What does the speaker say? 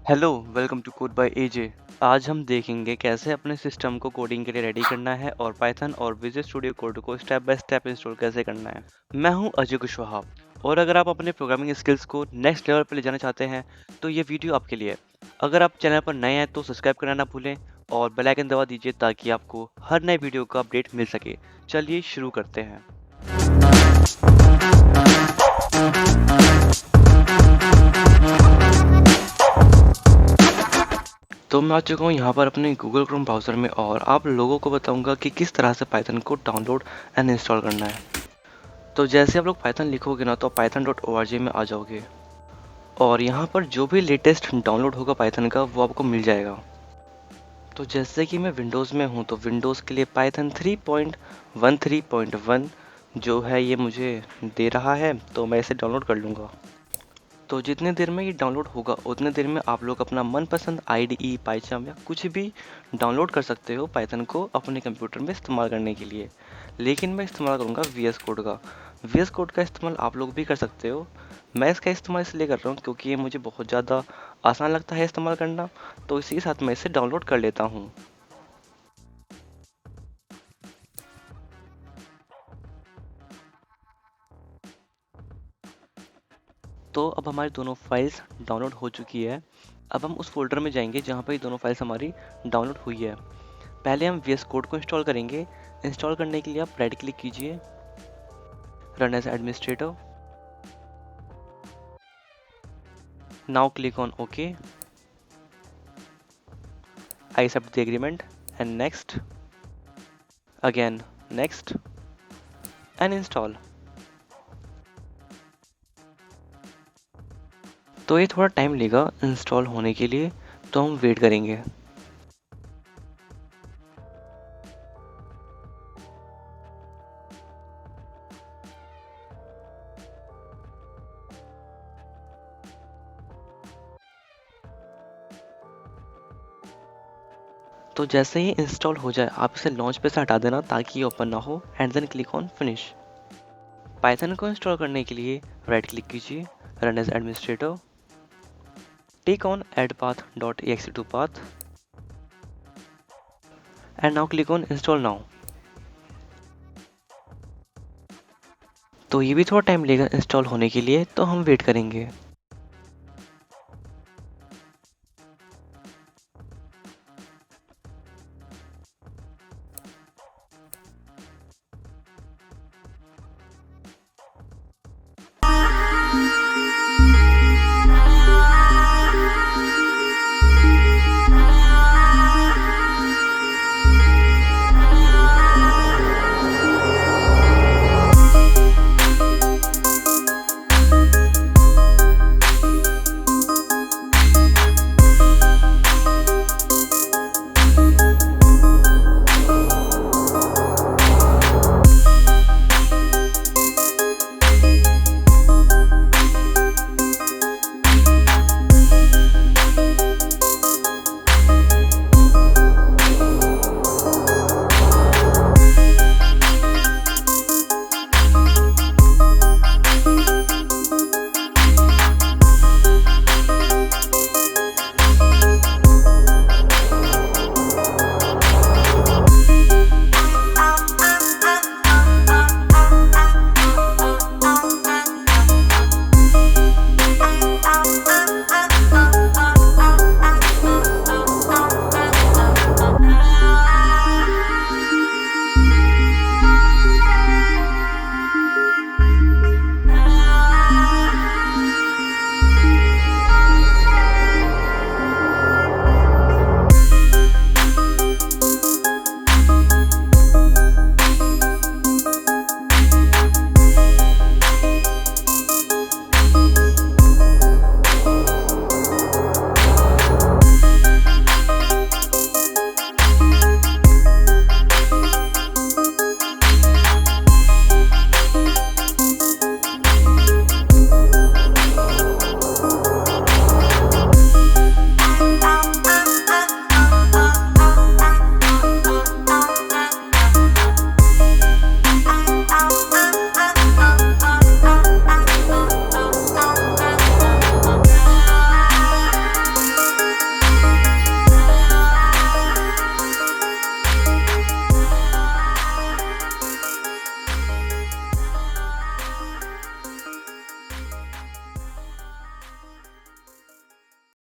Hello, welcome to code by AJ. आज हम देखेंगे कैसे अपने सिस्टम को कोडिंग के लिए रेडी करना है और पाइथन और विजुअल स्टूडियो कोड को स्टेप बाय स्टेप इंस्टॉल कैसे करना है। मैं हूं अजय कुशवाहा और अगर आप अपने प्रोग्रामिंग स्किल्स को नेक्स्ट लेवल पर ले जाना चाहते हैं तो ये वीडियो आपके लिए है। अगर आप चैनल पर नए हैं तो सब्सक्राइब करना ना भूलें और बेल आइकन दबा दीजिए ताकि आपको हर नए वीडियो का अपडेट मिल सके। चलिए शुरू करते हैं। तो मैं आ चुका हूँ यहाँ पर अपने गूगल क्रोम ब्राउज़र में और आप लोगों को बताऊँगा कि किस तरह से पाइथन को डाउनलोड एंड इंस्टॉल करना है। तो जैसे आप लोग पाइथन लिखोगे ना तो python.org में आ जाओगे और यहाँ पर जो भी लेटेस्ट डाउनलोड होगा पाइथन का वो आपको मिल जाएगा। तो जैसे कि मैं विंडोज़ में हूँ तो विंडोज़ के लिए पाइथन 3.13.1 जो है ये मुझे दे रहा है, तो मैं इसे डाउनलोड कर लूँगा। तो जितने देर में ये डाउनलोड होगा उतने देर में आप लोग अपना मनपसंद IDE, पाइथन या कुछ भी डाउनलोड कर सकते हो पाइथन को अपने कंप्यूटर में इस्तेमाल करने के लिए। लेकिन मैं इस्तेमाल करूँगा VS कोड का। VS कोड का इस्तेमाल आप लोग भी कर सकते हो। मैं इसका इस्तेमाल इसलिए कर रहा हूँ क्योंकि ये मुझे बहुत ज़्यादा आसान लगता है इस्तेमाल करना, तो इसी के साथ मैं इसे डाउनलोड कर लेता हूँ। तो अब हमारी दोनों फाइल्स डाउनलोड हो चुकी है। अब हम उस फ़ोल्डर में जाएंगे जहाँ पर ये दोनों फाइल्स हमारी डाउनलोड हुई है। पहले हम VS कोड को इंस्टॉल करेंगे। इंस्टॉल करने के लिए आप राइट क्लिक कीजिए, run as administrator. Now click on okay, I accept the agreement and next, again next and install. तो ये थोड़ा टाइम लेगा इंस्टॉल होने के लिए, तो हम वेट करेंगे। तो जैसे ही इंस्टॉल हो जाए आप इसे लॉन्च पे से हटा देना ताकि ये ओपन ना हो and then click on finish. Python को इंस्टॉल करने के लिए राइट क्लिक कीजिए, run as administrator, tick on add path dot ext2 path and now click on install now. तो ये भी थोड़ा टाइम लेगा इंस्टॉल होने के लिए, तो हम वेट करेंगे।